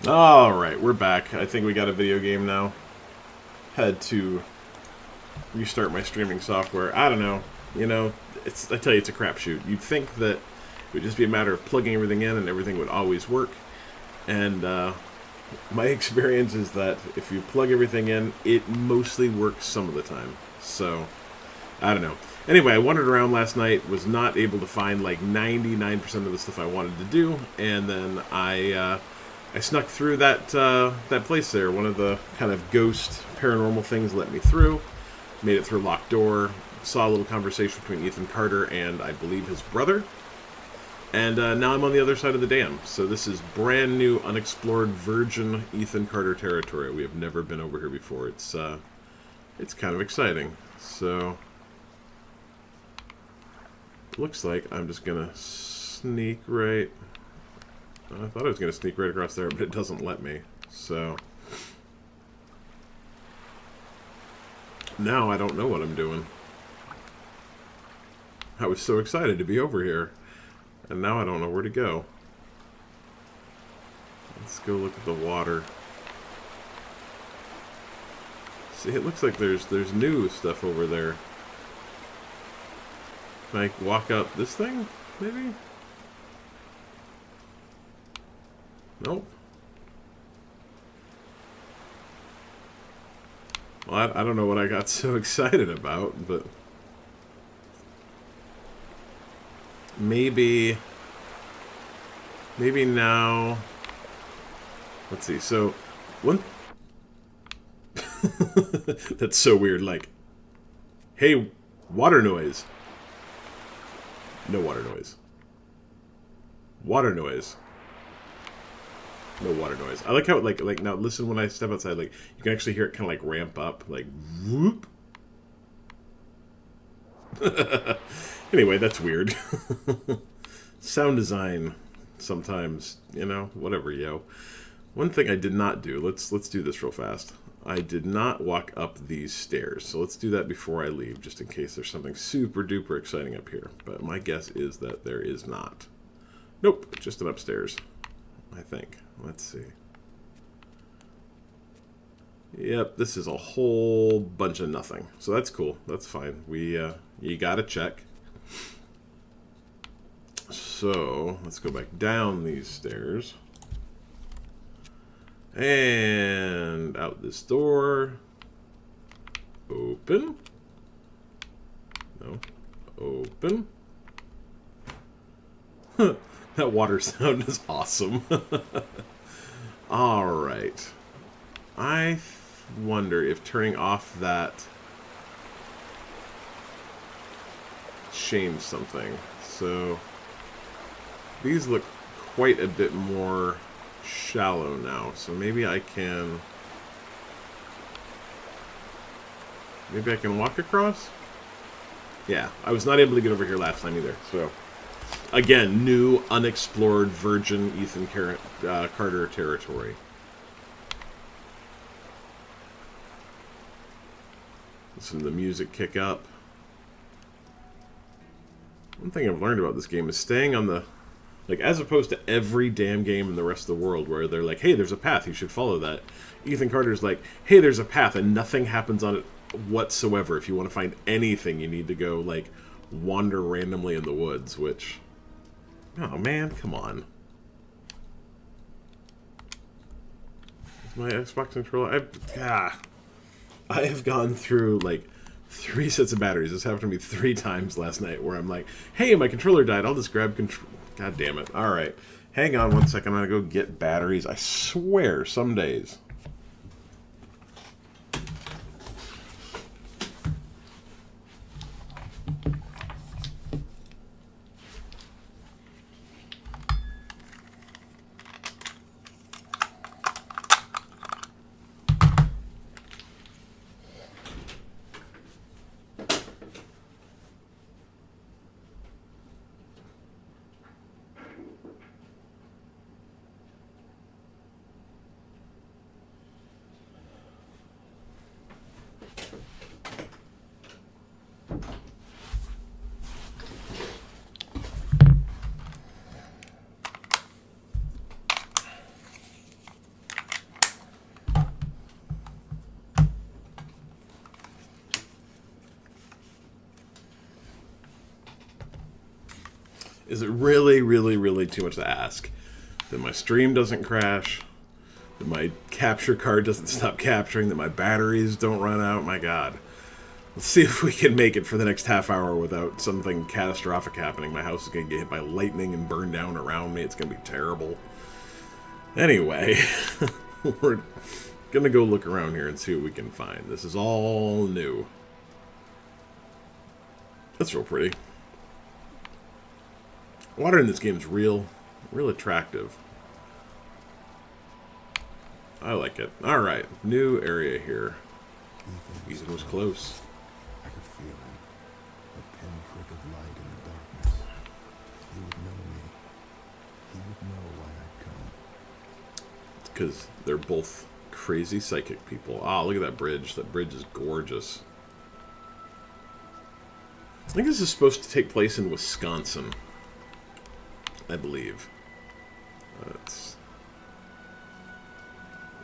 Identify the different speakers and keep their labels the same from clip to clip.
Speaker 1: Alright, we're back. I think we got a video game now. Had to restart my streaming software. I don't know. You know, I tell you, it's a crapshoot. You'd think that it would just be a matter of plugging everything in and everything would always work. And my experience is that if you plug everything in, it mostly works some of the time. So, I don't know. Anyway, I wandered around last night, was not able to find like 99% of the stuff I wanted to do, and then I snuck through that place there. One of the kind of ghost paranormal things let me through. Made it through a locked door. Saw a little conversation between Ethan Carter and I believe his brother. And now I'm on the other side of the dam. So this is brand new, unexplored, virgin Ethan Carter territory. We have never been over here before. It's kind of exciting. So looks like I'm just gonna sneak right. I thought I was gonna sneak right across there, but it doesn't let me. So now I don't know what I'm doing. I was so excited to be over here, and now I don't know where to go. Let's go look at the water. See, it looks like there's new stuff over there. Can I walk up this thing, maybe? Nope. Well, I don't know what I got so excited about, but maybe now. Let's see. So one that's so weird. Like, hey, water noise. No water noise. Water noise. No water noise. I like how it, like now listen when I step outside, like you can actually hear it kind of like ramp up, like whoop. Anyway, that's weird. Sound design, sometimes, you know, whatever, yo. One thing I did not do. Let's do this real fast. I did not walk up these stairs, so let's do that before I leave, just in case there's something super duper exciting up here. But my guess is that there is not. Nope, just an upstairs, I think. Let's see. Yep, this is a whole bunch of nothing. So that's cool. That's fine. You gotta check. So let's go back down these stairs. And out this door. Open. No. Open. That water sound is awesome. Alright. I wonder if turning off that changed something. So these look quite a bit more shallow now. So maybe I can walk across? Yeah, I was not able to get over here last time either. So again, new, unexplored, virgin Ethan Carter territory. Listen to the music kick up. One thing I've learned about this game is staying on the... Like, as opposed to every damn game in the rest of the world where they're like, hey, there's a path, you should follow that. Ethan Carter's like, hey, there's a path, and nothing happens on it whatsoever. If you want to find anything, you need to go, like, wander randomly in the woods, which... Oh, man, come on. Is my Xbox controller... I have gone through, like, 3 sets of batteries. This happened to me 3 times last night where I'm like, hey, my controller died. I'll just grab control... God damn it. Alright. Hang on one second. I'm going to go get batteries. I swear, some days. Is it really, really, really too much to ask that my stream doesn't crash, that my capture card doesn't stop capturing, that my batteries don't run out? My God. Let's see if we can make it for the next half hour without something catastrophic happening. My house is going to get hit by lightning and burn down around me. It's going to be terrible. Anyway, we're going to go look around here and see what we can find. This is all new. That's real pretty. Water in this game is real attractive. I like it. Alright, new area here. Ethan was close.
Speaker 2: I could feel him. A pinprick of light in the darkness. He would know me. He would know why I'd come.
Speaker 1: It's because they're both crazy psychic people. Ah, look at that bridge. That bridge is gorgeous. I think this is supposed to take place in Wisconsin. I believe.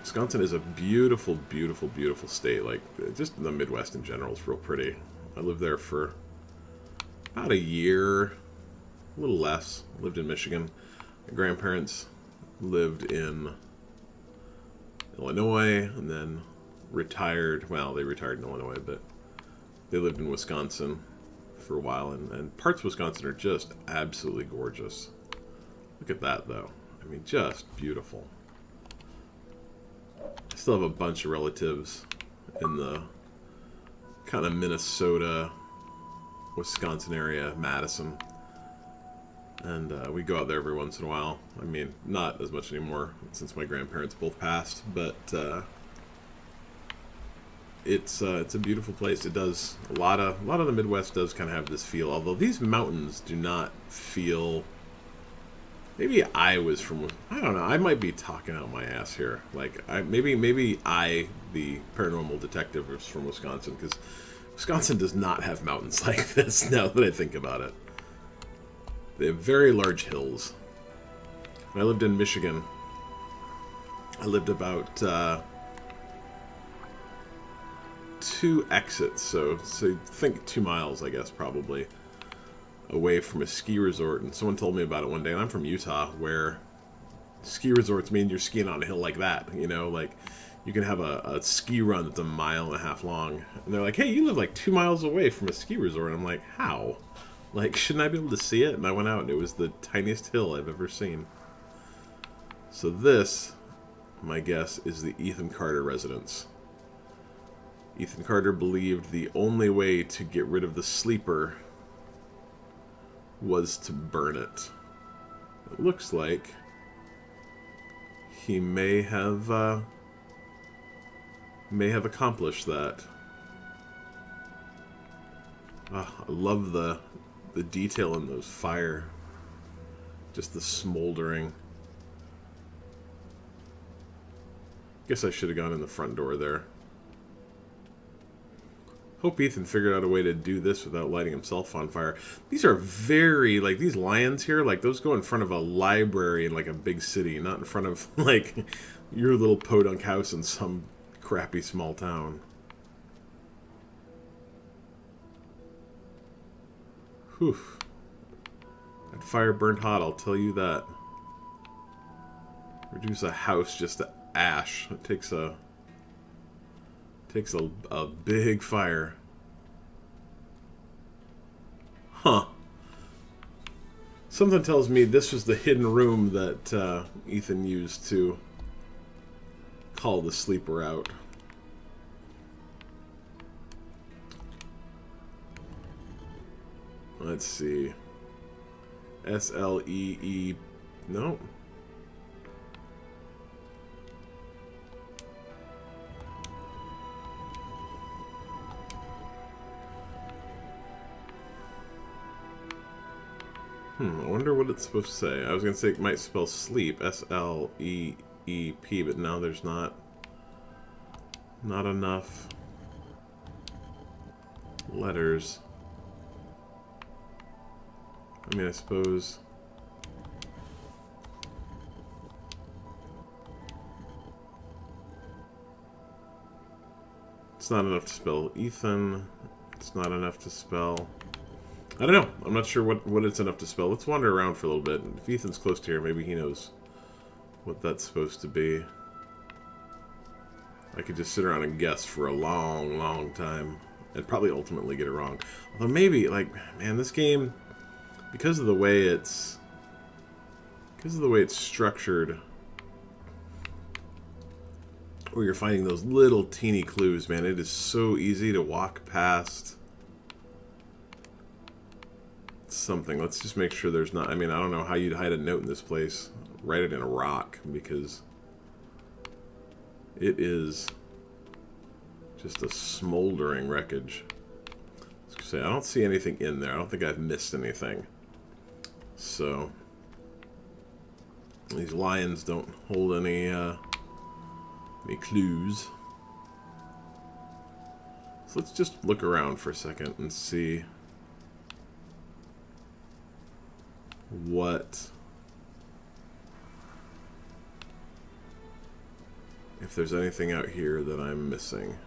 Speaker 1: Wisconsin is a beautiful, beautiful, beautiful state. Like, just the Midwest in general is real pretty. I lived there for about a year, a little less. Lived in Michigan. My grandparents lived in Illinois and then retired. Well, they retired in Illinois, but they lived in Wisconsin for a while. And parts of Wisconsin are just absolutely gorgeous. Look at that, though. I mean, just beautiful. I still have a bunch of relatives in the kind of Minnesota, Wisconsin area, Madison. And we go out there every once in a while. I mean, not as much anymore since my grandparents both passed, but it's a beautiful place. It does a lot of the Midwest does kind of have this feel, although these mountains do not feel. Maybe I was from, I don't know, I might be talking out my ass here. Like, maybe I, the paranormal detective, was from Wisconsin, because Wisconsin does not have mountains like this, now that I think about it. They have very large hills. When I lived in Michigan, I lived about 2 exits, so think 2 miles, I guess, probably, away from a ski resort. And someone told me about it one day, and I'm from Utah, where ski resorts mean you're skiing on a hill like that, you know, like you can have a ski run that's 1.5 miles long, and they're like, hey, you live like 2 miles away from a ski resort. And I'm like, how? Like, shouldn't I be able to see it? And I went out, and it was the tiniest hill I've ever seen. So this, my guess, is the Ethan Carter residence. Ethan Carter believed the only way to get rid of the sleeper was to burn it. It looks like he may have accomplished that. I love the detail in those fire, just the smoldering. Guess I should have gone in the front door there. Hope Ethan figured out a way to do this without lighting himself on fire. These are very, like, these lions here, like, those go in front of a library in, like, a big city, not in front of, like, your little podunk house in some crappy small town. Whew. That fire burned hot, I'll tell you that. Reduce a house just to ash. It takes a big fire. Huh. Something tells me this was the hidden room that Ethan used to call the sleeper out. Let's see. S-L-E-E... No. I wonder what it's supposed to say. I was going to say it might spell sleep, S-L-E-E-P, but now there's not enough letters. I mean, I suppose... It's not enough to spell Ethan. It's not enough to spell... I don't know. I'm not sure what it's enough to spell. Let's wander around for a little bit. If Ethan's close to here, maybe he knows what that's supposed to be. I could just sit around and guess for a long, long time. And probably ultimately get it wrong. Although maybe, like, man, this game, because of the way it's structured, where you're finding those little teeny clues, man, it is so easy to walk past something. Let's just make sure there's not, I mean, I don't know how you'd hide a note in this place. Write it in a rock, because it is just a smoldering wreckage. I was gonna say, I don't see anything in there. I don't think I've missed anything. So these lions don't hold any clues. So let's just look around for a second and see if there's anything out here that I'm missing.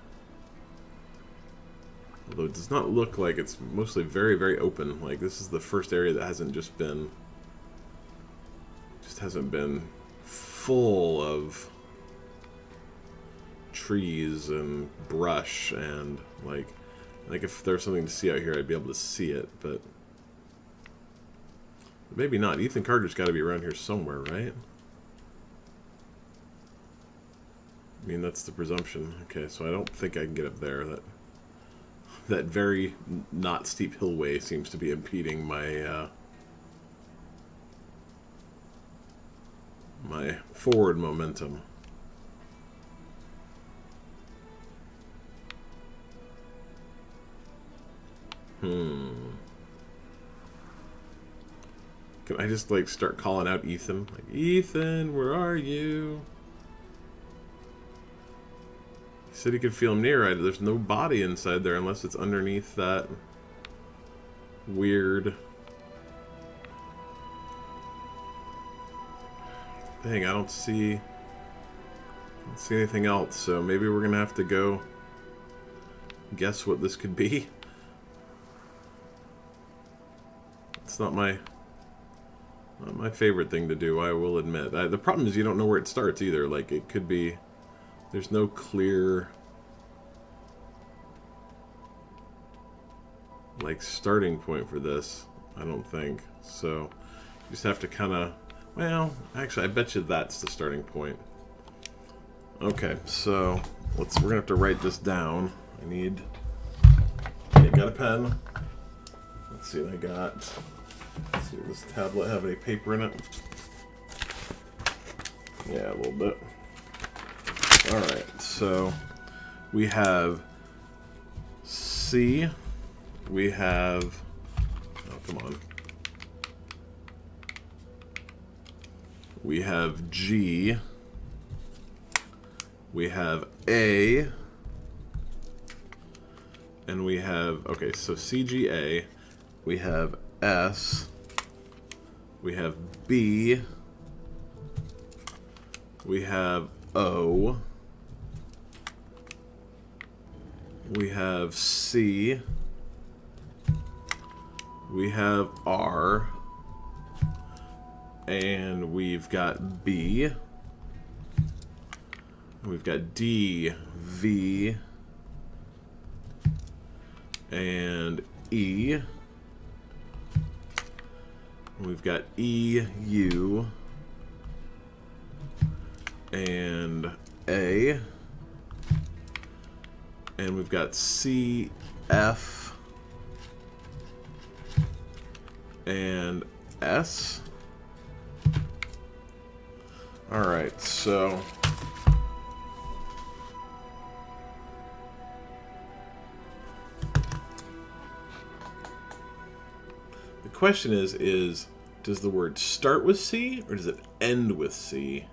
Speaker 1: Although it does not look like it's mostly very, very open. Like, this is the first area that hasn't been full of trees and brush, and like if there's something to see out here, I'd be able to see it, but maybe not. Ethan Carter's got to be around here somewhere, right? I mean, that's the presumption. Okay, so I don't think I can get up there. That very not steep hillway seems to be impeding my my forward momentum. Can I just, like, start calling out Ethan? Like, Ethan, where are you? He said he could feel him near. There's no body inside there unless it's underneath that weird thing. I don't see anything else, so maybe we're gonna have to go guess what this could be. It's not my favorite thing to do, I will admit. The problem is you don't know where it starts either. Like, it could be, there's no clear, like, starting point for this, I don't think. So you just have to kind of, well, actually, I bet you that's the starting point. Okay, so we're gonna have to write this down. I got a pen. Let's see what I got. Let's see, does this tablet have any paper in it? Yeah, a little bit. Alright, so we have C. We have, oh, come on. We have G. We have A. And we have, okay, so CGA. We have S. We have B. We have O. We have C. We have R. And we've got B. We've got D, V, and E. We've got E, U, and A. And we've got C, F, and S. Alright, so the question is does the word start with C or does it end with C?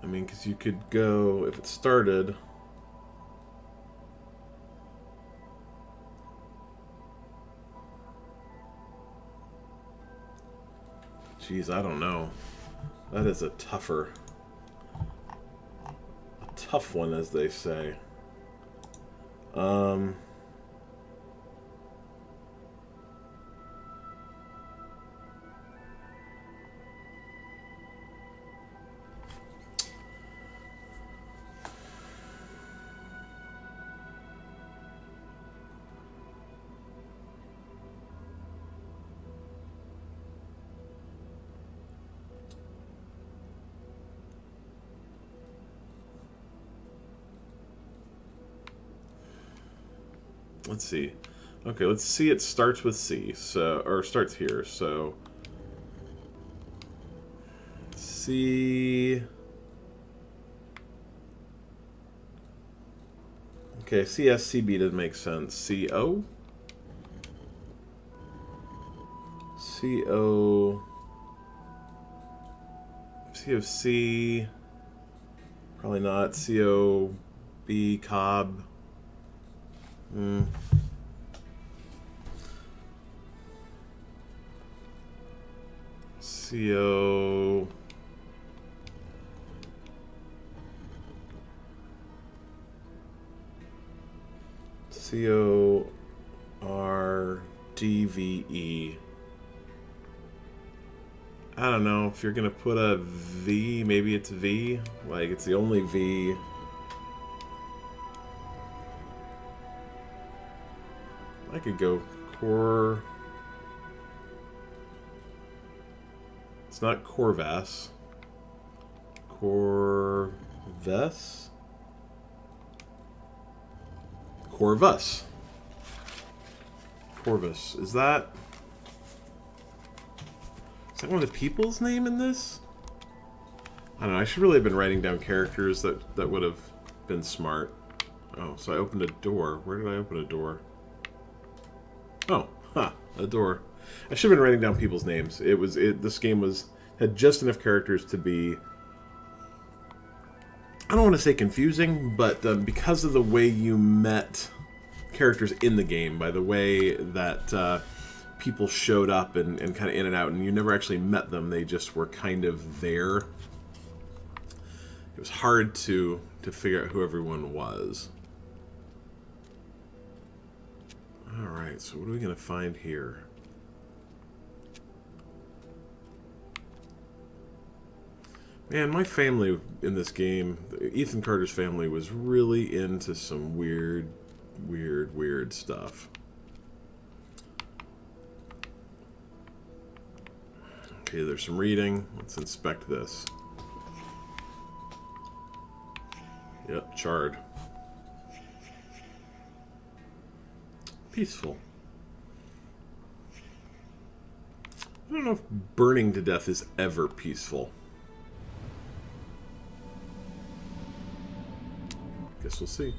Speaker 1: I mean, because you could go, if it started, geez, I don't know. That is a tough one, as they say. Um, let's see. Okay, let's see. It starts with C, so or starts here. So C. Okay, CSCB doesn't make sense. CO. CO. COC. Probably not. COB. Cobb. CO. CORDVE. I don't know. If you're gonna put a V, maybe it's V. Like, it's the only V. I could go Cor. It's not Corvas. Corvus? Corvus. Corvus. Is that one of the people's name in this? I don't know. I should really have been writing down characters that would have been smart. Oh, so I opened a door. Where did I open a door? Oh, a door. I should have been writing down people's names. This game had just enough characters to be, I don't want to say confusing, but because of the way you met characters in the game, by the way that people showed up and kind of in and out, and you never actually met them, they just were kind of there. It was hard to figure out who everyone was. Alright, so what are we going to find here? Man, my family in this game, Ethan Carter's family, was really into some weird stuff. Okay, there's some reading. Let's inspect this. Yep, charred. Peaceful. I don't know if burning to death is ever peaceful. Guess we'll see.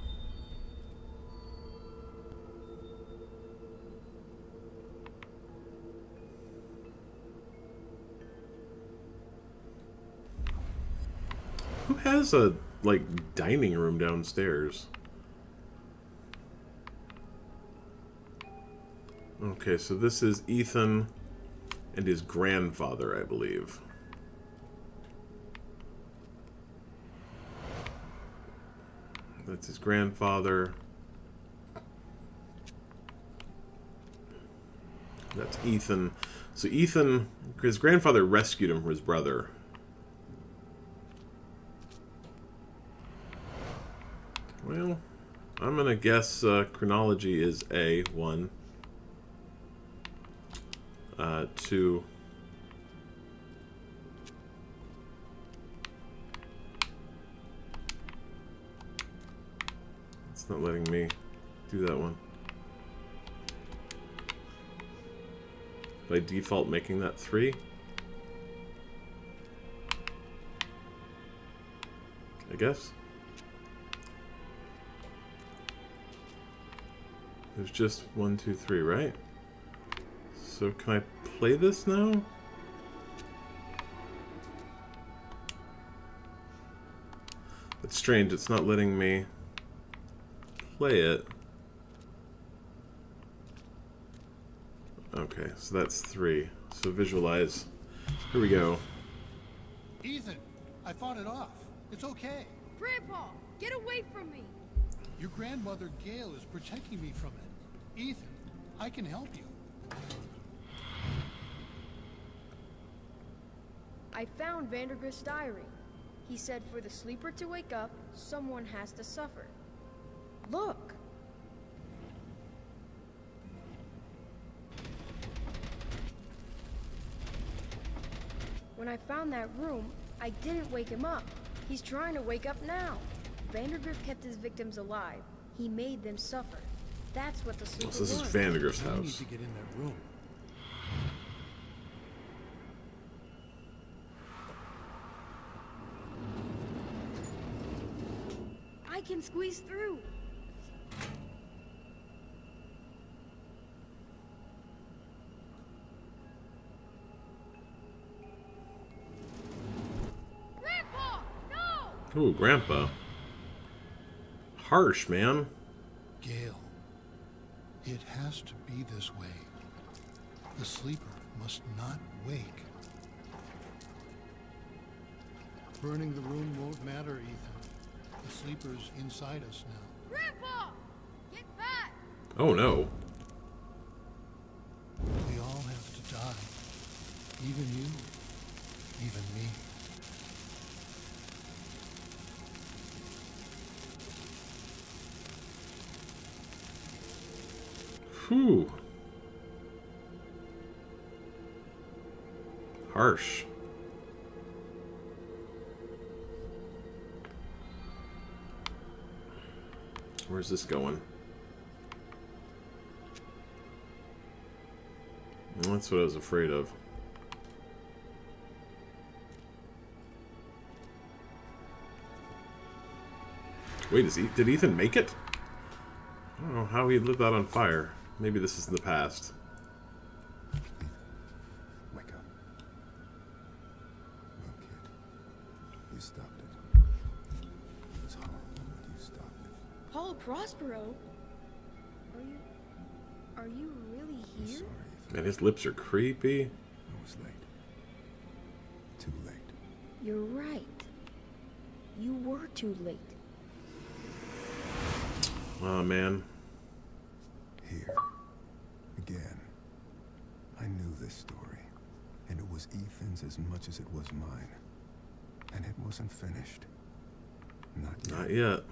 Speaker 1: Who has a, like, dining room downstairs? Okay, so this is Ethan and his grandfather, I believe. That's his grandfather. That's Ethan. So Ethan, his grandfather rescued him from his brother. Well, I'm going to guess chronology is A, 1. 2. It's not letting me do that one. By default making that 3. I guess. There's just 1, 2, 3, right? So can I play this now? It's strange, it's not letting me play it. Okay, so that's 3. So visualize. Here we go.
Speaker 3: Ethan, I fought it off. It's okay.
Speaker 4: Grandpa, get away from me!
Speaker 3: Your grandmother Gail is protecting me from it. Ethan, I can help you.
Speaker 4: I found Vandergrift's diary. He said for the sleeper to wake up, someone has to suffer. Look. When I found that room, I didn't wake him up. He's trying to wake up now. Vandergrift kept his victims alive. He made them suffer. That's what the sleeper
Speaker 1: So this is
Speaker 4: wants.
Speaker 1: Vandergrift's
Speaker 3: I need
Speaker 1: house.
Speaker 3: to get in that room.
Speaker 4: I can squeeze through. Grandpa, no!
Speaker 1: Ooh, Grandpa. Harsh, man.
Speaker 3: Gail, it has to be this way. The sleeper must not wake. Burning the room won't matter, Ethan. The sleeper's inside us now.
Speaker 4: Grandpa! Get back!
Speaker 1: Oh no.
Speaker 3: We all have to die. Even you. Even me.
Speaker 1: Whew. Harsh. Where's this going? Well, that's what I was afraid of. Wait, did Ethan make it? I don't know how he lit that on fire. Maybe this is in the past.
Speaker 2: Ethan, wake up. No, kid. You stopped it. It was horrible, but you stopped it.
Speaker 4: Paul Prospero? Are you really
Speaker 2: I'm
Speaker 4: here?
Speaker 2: sorry, Ethan.
Speaker 1: Man, his lips are creepy.
Speaker 2: I was late. Too late.
Speaker 4: You're right. You were too late.
Speaker 1: Oh, man.
Speaker 2: Here. Again. I knew this story. And it was Ethan's as much as it was mine. And it wasn't finished. Not yet.
Speaker 1: Not yet.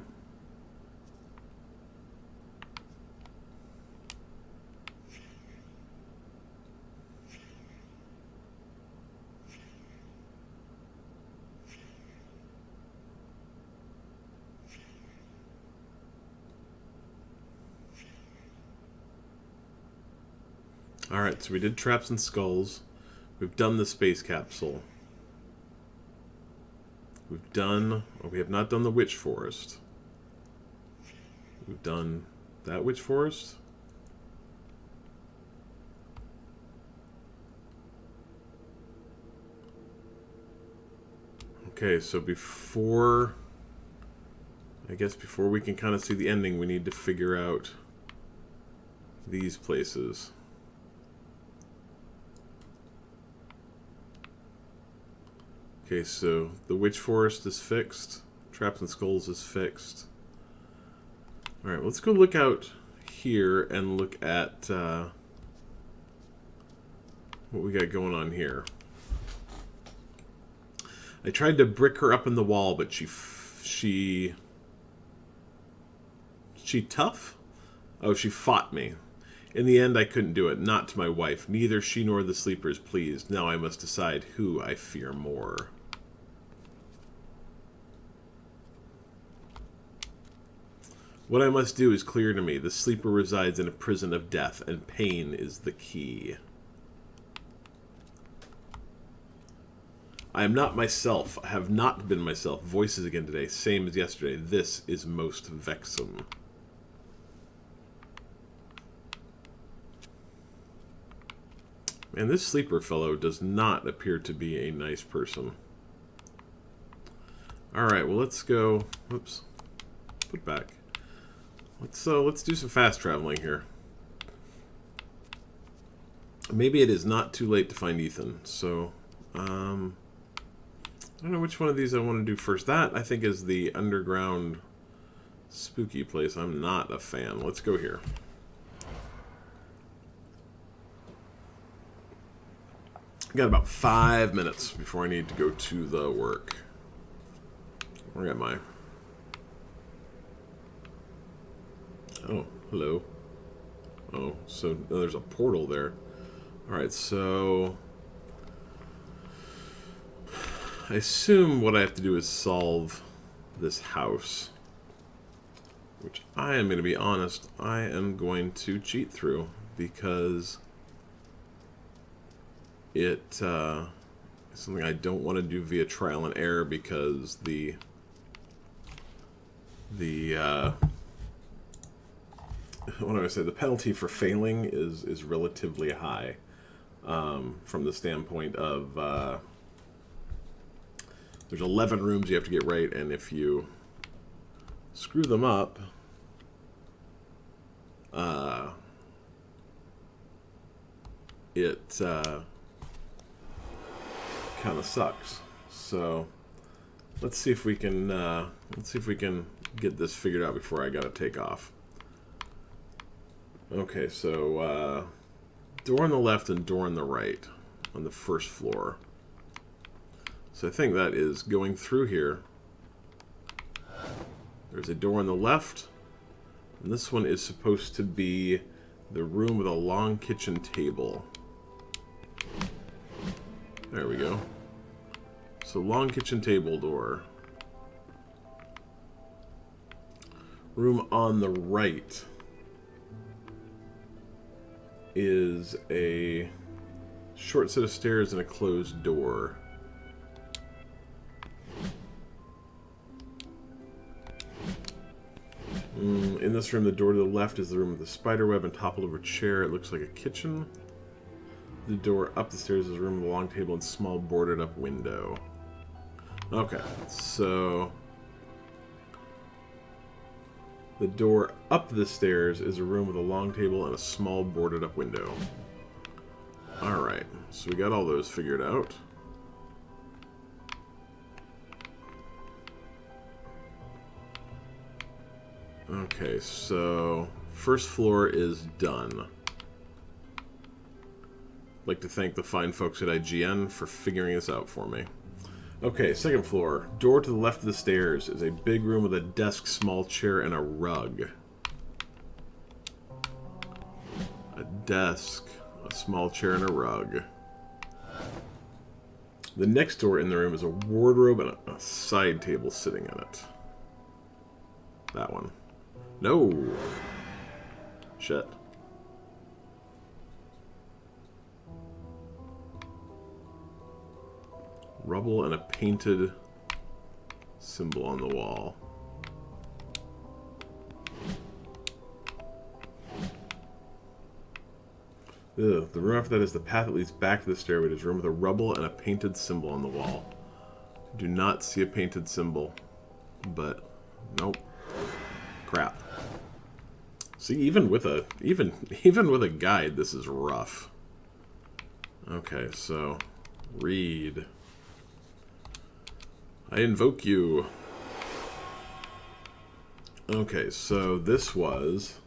Speaker 1: Alright, so we did Traps and Skulls. We've done the space capsule. We've done... Oh, we have not done the Witch Forest. We've done that Witch Forest. Okay, so before... I guess before we can kind of see the ending, we need to figure out these places. Okay, so the Witch Forest is fixed. Traps and Skulls is fixed. Alright, let's go look out here and look at what we got going on here. I tried to brick her up in the wall, but she tough? Oh, she fought me. In the end, I couldn't do it. Not to my wife. Neither she nor the sleepers pleased. Now I must decide who I fear more. What I must do is clear to me. The sleeper resides in a prison of death, and pain is the key. I am not myself. I have not been myself. Voices again today, same as yesterday. This is most vexum. And this sleeper fellow does not appear to be a nice person. Alright, well let's go... Whoops. Put back. Let's do some fast traveling here. Maybe it is not too late to find Ethan, so... I don't know which one of these I want to do first. That, I think, is the underground spooky place. I'm not a fan. Let's go here. I got about 5 minutes before I need to go to the work. Where am I? Oh, hello. Oh, so there's a portal there. Alright, so I assume what I have to do is solve this house. Which I am going to be honest, I am going to cheat through because it's something I don't want to do via trial and error because the what do I say? The penalty for failing is relatively high from the standpoint of there's 11 rooms you have to get right, and if you screw them up, it kind of sucks. So let's see if we can get this figured out before I gotta take off. Okay, so door on the left and door on the right on the first floor. So I think that is going through here. There's a door on the left, and this one is supposed to be the room with a long kitchen table. There we go. So long kitchen table door. Room on the right is a short set of stairs and a closed door. In this room, the door to the left is the room with the spider web and toppled over chair. It looks like a kitchen. The door up the stairs is a room with a long table and small boarded up window. Okay, so the door up the stairs is a room with a long table and a small boarded up window. Alright, so we got all those figured out. Okay, so first floor is done. I'd like to thank the fine folks at IGN for figuring this out for me. Okay, second floor. Door to the left of the stairs is a big room with a desk, small chair, and a rug. A desk, a small chair, and a rug. The next door in the room is a wardrobe and a side table sitting in it. That one. No! Shit. Rubble and a painted symbol on the wall. Ugh, the room after that is the path that leads back to the stairway. There's a room with a rubble and a painted symbol on the wall. Do not see a painted symbol, but nope. Crap. See, even with a guide, this is rough. Okay, so read. I invoke you. Okay, so this was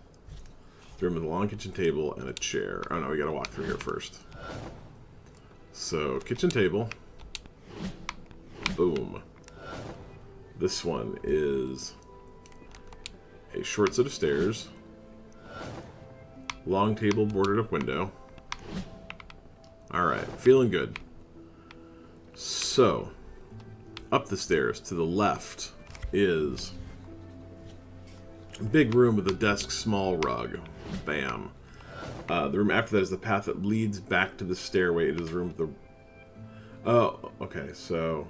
Speaker 1: the room with a long kitchen table and a chair. Oh no, we gotta walk through here first. So, kitchen table. Boom. This one is a short set of stairs. Long table, boarded up window. Alright, feeling good. So, up the stairs to the left is a big room with a desk, small rug. Bam. The room after that is the path that leads back to the stairway. It is the room with the... Oh, okay, so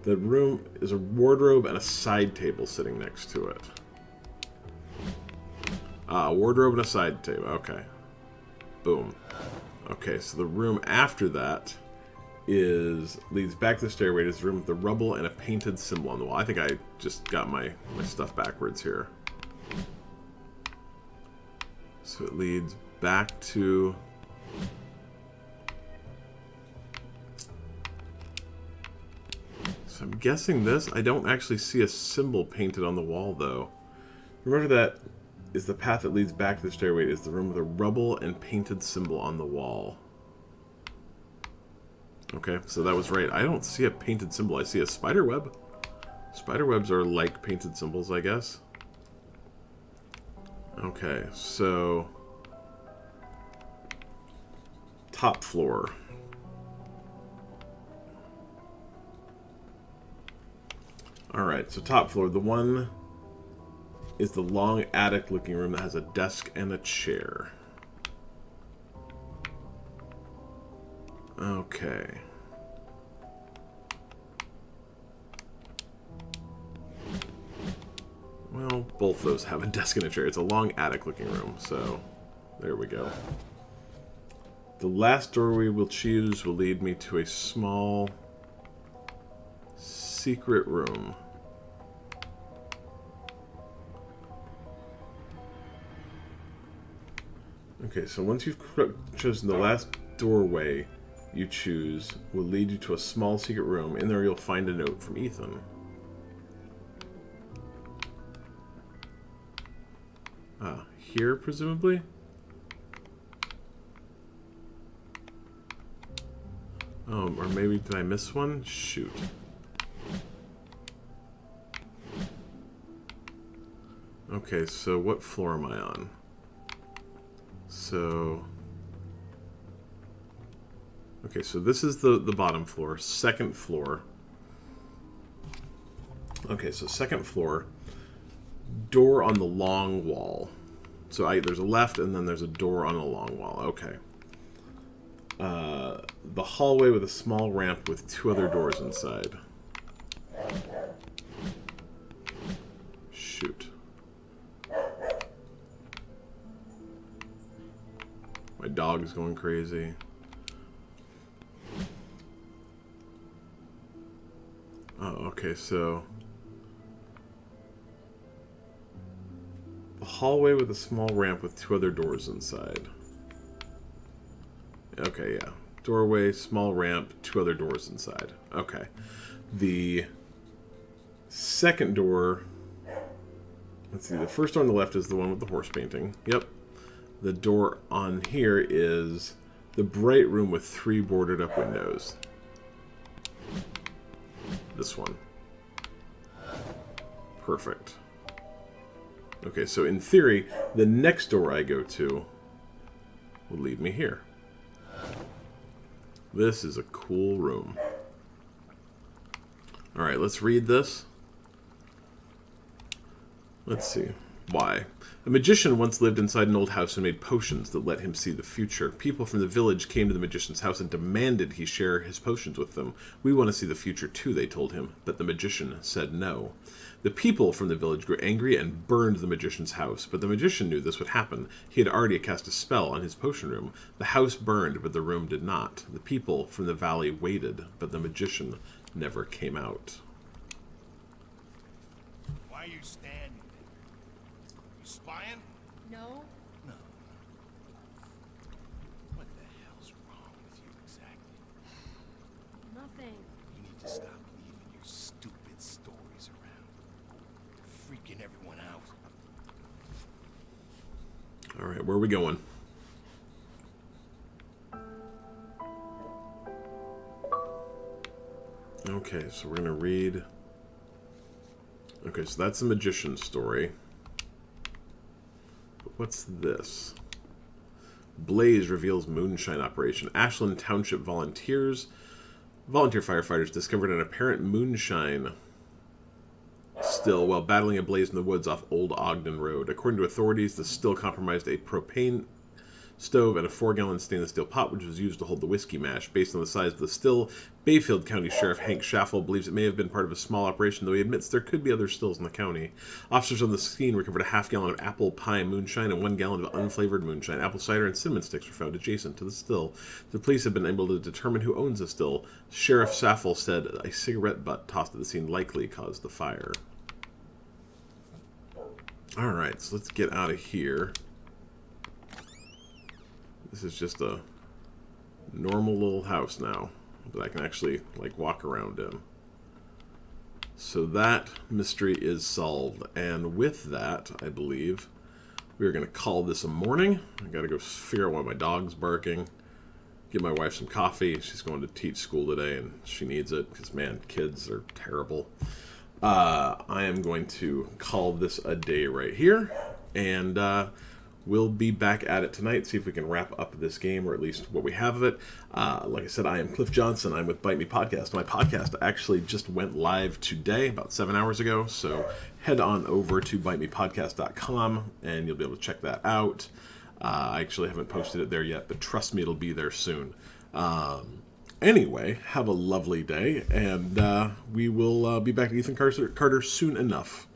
Speaker 1: the room is a wardrobe and a side table sitting next to it. Wardrobe and a side table. Okay. Boom. Okay, so the room after that leads back to the stairway. It's a room with the rubble and a painted symbol on the wall. I think I just got my stuff backwards here. So it leads back to... So I'm guessing this. I don't actually see a symbol painted on the wall, though. Remember that is the path that leads back to the stairway. Is the room with a rubble and painted symbol on the wall. Okay, so that was right. I don't see a painted symbol. I see a spider web. Spider webs are like painted symbols, I guess. Okay, so... top floor. Alright, so top floor. The one is the long attic-looking room that has a desk and a chair. Okay. Well, both those have a desk and a chair. It's a long attic-looking room, so there we go. The last doorway we'll choose will lead me to a small secret room. Okay, so once you've chosen the last doorway you choose will lead you to a small secret room. In there you'll find a note from Ethan. Here, presumably? Oh, or maybe did I miss one? Shoot. Okay, so what floor am I on? So... okay, so this is the bottom floor. Second floor. Okay, so second floor. Door on the long wall. So there's a left and then there's a door on a long wall. Okay. The hallway with a small ramp with two other doors inside. Shoot. My dog is going crazy. Oh, okay, so... the hallway with a small ramp with two other doors inside. Okay, yeah. Doorway, small ramp, two other doors inside. Okay. The second door... let's see, the first door on the left is the one with the horse painting. Yep. The door on here is the bright room with three boarded up windows. This one. Perfect. Okay, so in theory, the next door I go to will lead me here. This is a cool room. Alright, let's read this. Let's see. Why? A magician once lived inside an old house and made potions that let him see the future. People from the village came to the magician's house and demanded he share his potions with them. We want to see the future too, they told him, but the magician said no. The people from the village grew angry and burned the magician's house, but the magician knew this would happen. He had already cast a spell on his potion room. The house burned, but the room did not. The people from the valley waited, but the magician never came out.
Speaker 5: Why are you standing there? You spying?
Speaker 4: No?
Speaker 5: No. What the hell's wrong with you exactly?
Speaker 4: Nothing.
Speaker 5: You need to stop leaving your stupid stories around. You're freaking everyone out.
Speaker 1: Alright, where are we going? Okay, so we're going to read... okay, so that's the magician's story. But what's this? Blaze reveals moonshine operation. Ashland Township volunteer firefighters discovered an apparent moonshine still while battling a blaze in the woods off Old Ogden Road. According to authorities, the still compromised a propane stove and a 4-gallon stainless steel pot, which was used to hold the whiskey mash. Based on the size of the still, Bayfield County Sheriff Hank Schaffel believes it may have been part of a small operation, though he admits there could be other stills in the county. Officers on the scene recovered a half-gallon of apple pie moonshine and 1 gallon of unflavored moonshine. Apple cider and cinnamon sticks were found adjacent to the still. The police have been able to determine who owns the still. Sheriff Schaffel said a cigarette butt tossed at the scene likely caused the fire. Alright, so let's get out of here. This is just a normal little house now that I can actually, like, walk around in. So that mystery is solved. And with that, I believe, we're going to call this a morning. I got to go figure out why my dog's barking. Give my wife some coffee. She's going to teach school today, and she needs it because, man, kids are terrible. I am going to call this a day right here, and we'll be back at it tonight, see if we can wrap up this game, or at least what we have of it. Like I said, I am Cliff Johnson. I'm with Bite Me Podcast. My podcast actually just went live today, about 7 hours ago, so head on over to bitemepodcast.com, and you'll be able to check that out. I actually haven't posted it there yet, but trust me, it'll be there soon. Anyway, have a lovely day, and we will be back to Ethan Carter soon enough.